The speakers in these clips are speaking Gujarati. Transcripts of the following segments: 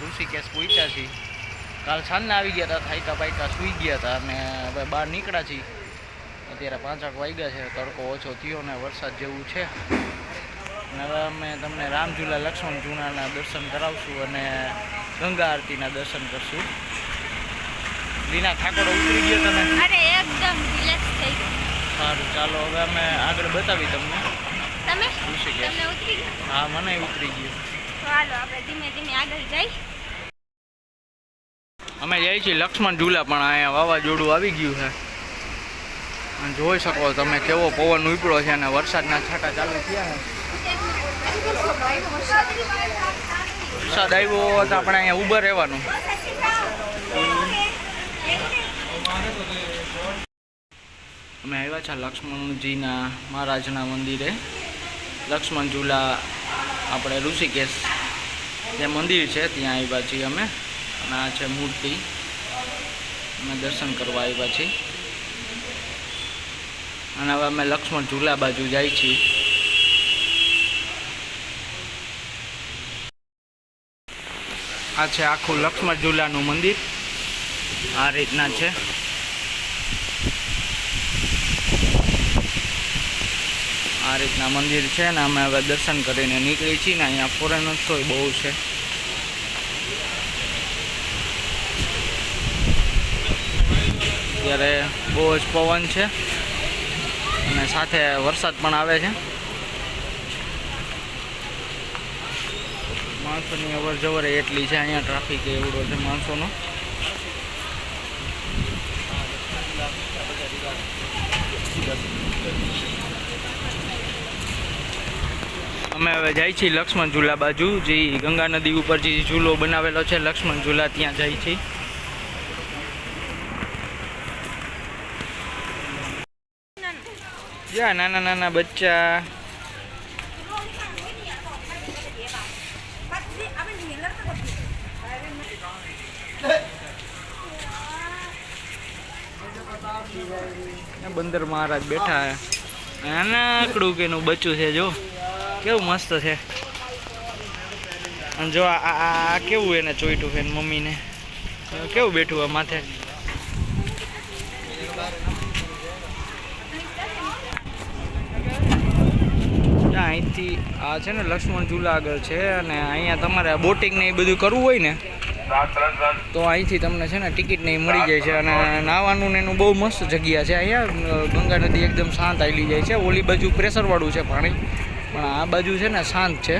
ઋષિકેશ પહોંચ્યા છીએ। કાલ સાંજના આવી ગયા હતા, થાયકા પાયકા સૂઈ ગયા હતા અને હવે બહાર નીકળ્યા છીએ। અત્યારે 5 વાગ્યા છે, તડકો ઓછો થયો ને વરસાદ જેવું છે। અને હવે અમે તમને રામઝૂલા લક્ષ્મણ ઝૂલાના દર્શન કરાવશું અને ગંગા આરતીના દર્શન કરશું। લીના ઠાકોર ઉતરી ગયો તમે? અરે એકદમ રિલેક્સ થઈ ગયો। સારું, ચાલો હવે અમે આગળ બતાવી તમને। તમે ઋષિકેશ તમને ઉતરી ગયું? હા, મને ઉતરી ગયું। ચાલો આપણે ધીમે ધીમે આગળ જઈ। અમે જઈએ છીએ લક્ષ્મણ ઝૂલા, પણ અહીંયા વાવાઝોડું આવી ગયું છે અને જોઈ શકો તમે કેવો પવન ઉપડ્યો છે અને વરસાદના છાંટા ચાલુ થયા છે। વરસાદ આવ્યો તો આપણે અહીંયા ઊભા રહેવાનું। અમે આવ્યા છે લક્ષ્મણજીના મહારાજના મંદિરે। લક્ષ્મણ ઝૂલા આપણે ઋષિકેશ જે મંદિર છે ત્યાં આવ્યા છીએ અમે, અને આ છે મૂર્તિ। અમે દર્શન કરવા આવ્યા છીએ અને હવે અમે લક્ષ્મણ ઝૂલા બાજુ જાય છીએ। આ છે આખું લક્ષ્મણ ઝૂલાનું મંદિર, આ રીતના છે। આ રીતના મંદિર છે ને અમે હવે દર્શન કરીને નીકળી છીએ ને અહીંયા ફોરેનર્સ તો બહુ છે। અત્યારે બહુ જ પવન છે અને સાથે વરસાદ પણ આવે છે। માણસોની અવર જવર એટલી છે, અહીંયા ટ્રાફિક એવડો છે માણસોનો। અમે હવે જાય છીએ લક્ષ્મણ ઝૂલા બાજુ, જે ગંગા નદી ઉપર જે ઝૂલો બનાવેલો છે લક્ષ્મણ ઝૂલા, ત્યાં જાય છીએ। જ્યાં નાના નાના બચ્ચા બંદર મહારાજ બેઠા, નાનકડું કેનું બચ્ચું છે, જો કેવું મસ્ત છે। અને જો આ કેવું એને ચોઈટું છે મમ્મીને, કેવું બેઠું આ માથે। અહીંથી આ છે ને લક્ષ્મણ ઝૂલા આગળ છે, અને અહીંયા તમારે બોટિંગ ને એ બધું કરવું હોય ને તો અહીંથી તમને છે ને ટિકિટ ને મળી જાય છે। અને નાહવાનું ને એનું બહુ મસ્ત જગ્યા છે અહીંયા। ગંગા નદી એકદમ શાંત આવેલી જાય છે। ઓલી બાજુ પ્રેશરવાળું છે પાણી, પણ આ બાજુ છે ને શાંત છે।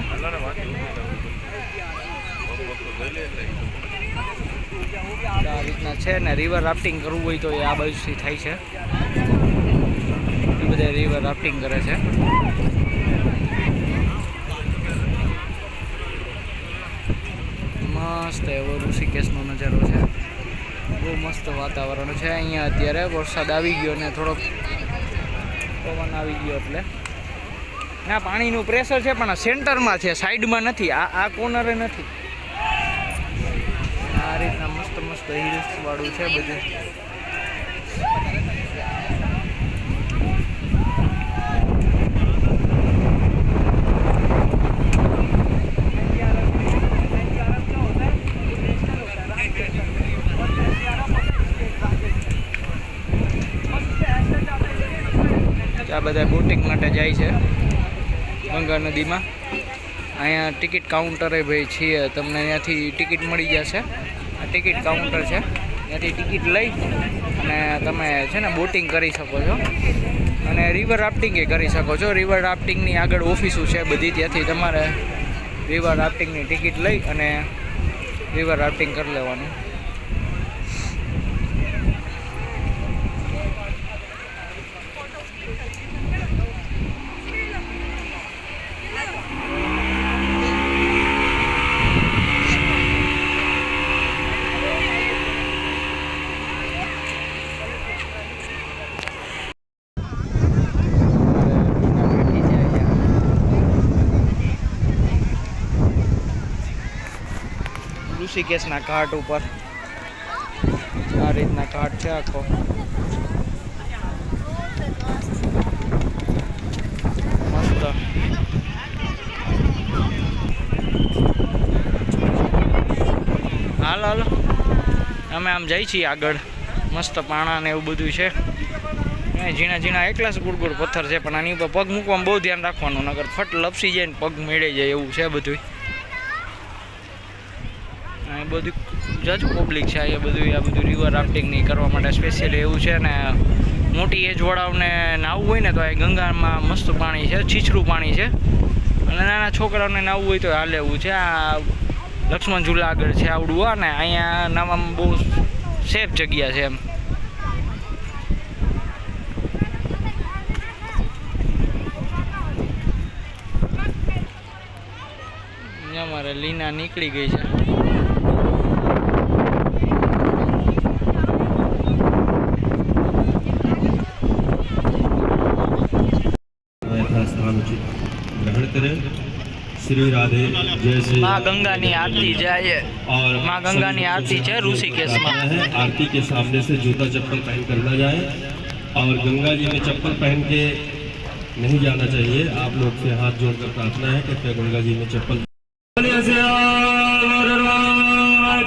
આ રીતના છે ને રિવર રાફ્ટિંગ કરવું હોય તો એ આ બાજુથી થાય છે। એ બધા રિવર રાફ્ટિંગ કરે છે। મસ્ત એવો ઋષિકેશનો નજારો છે, બહુ મસ્ત વાતાવરણ છે અહીંયા। અત્યારે વરસાદ આવી ગયો ને થોડોક પવન આવી ગયો એટલે ના પાણીનું પ્રેશર છે, પણ સેન્ટરમાં છે, સાઈડમાં નથી, આ કોર્નરે નથી। આ રીતના મસ્ત મસ્ત હિલ્સ વાળું છે બધું। આ બધા બોટિંગ માટે જાય છે ગંગા નદીમાં। અહીંયા ટિકિટ કાઉન્ટરે ભાઈ છીએ, તમને ત્યાંથી ટિકિટ મળી જશે। આ ટિકિટ કાઉન્ટર છે, ત્યાંથી ટિકિટ લઈ અને તમે છે ને બોટિંગ કરી શકો છો અને રિવર રાફ્ટિંગ એ કરી શકો છો। રિવર રાફ્ટિંગની આગળ ઓફિસો છે બધી, ત્યાંથી તમારે રિવર રાફ્ટિંગની ટિકિટ લઈ અને રિવર રાફ્ટિંગ કરી લેવાનું। ઋષિકેશના ઘાટ ઉપર આ રીતના ઘાટ છે આખો। મસ્ત હાલો હાલો અમે આમ જઈ છીએ આગળ. મસ્ત પાણા ને એવું બધું છે. ઝીણા ઝીણા એકલા જ ગુડ પથ્થર છે, પણ આની ઉપર પગ મૂકવામાં બહુ ધ્યાન રાખવાનું, નગર ફટ લપસી જાય ને પગ મેળાઈ જાય એવું છે બધું. આ બધું જજ પબ્લિક છે અહીંયા બધું. આ બધું રિવર રાફ્ટિંગ નહીં કરવા માટે સ્પેશિયલી એવું છે ને. મોટી એજવાળાઓને નાહવું હોય ને તો આ ગંગામાં મસ્ત પાણી છે, છીછરું પાણી છે. અને નાના છોકરાઓને નાહવું હોય તો હાલે એવું છે. આ લક્ષ્મણ ઝૂલા આગળ છે આવડું. આ ને અહીંયા નાવામાં બહુ સેફ જગ્યા છે એમ. અમારે લીના નીકળી ગઈ છે. स्थान उचित ग्रहण करें। श्री राधे जय श्री माँ गंगा ની આરતી જાય. और माँ गंगा ની आरती है ऋषिकेश में। आरती के सामने से जूता चप्पल पहन कर न जाए और गंगा जी में चप्पल पहन के नहीं जाना चाहिए। आप लोग से हाथ जोड़कर प्रार्थना है कि गंगा जी में चप्पल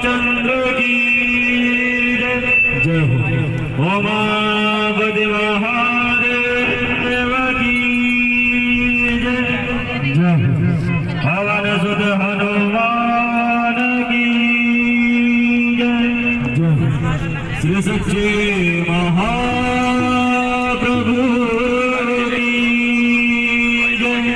चंद्र की जय हो। हवन सुध हनुमान की जय। श्री सच्चे महाप्रभु की जय।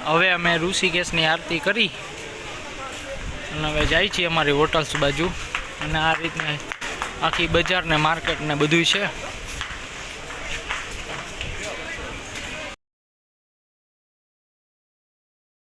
હવે અમે ઋષિકેશની આરતી કરી અને હવે જાય છીએ અમારી હોટલ્સ બાજુ. અને આ રીતના આખી બજાર ને માર્કેટ ને બધું છે.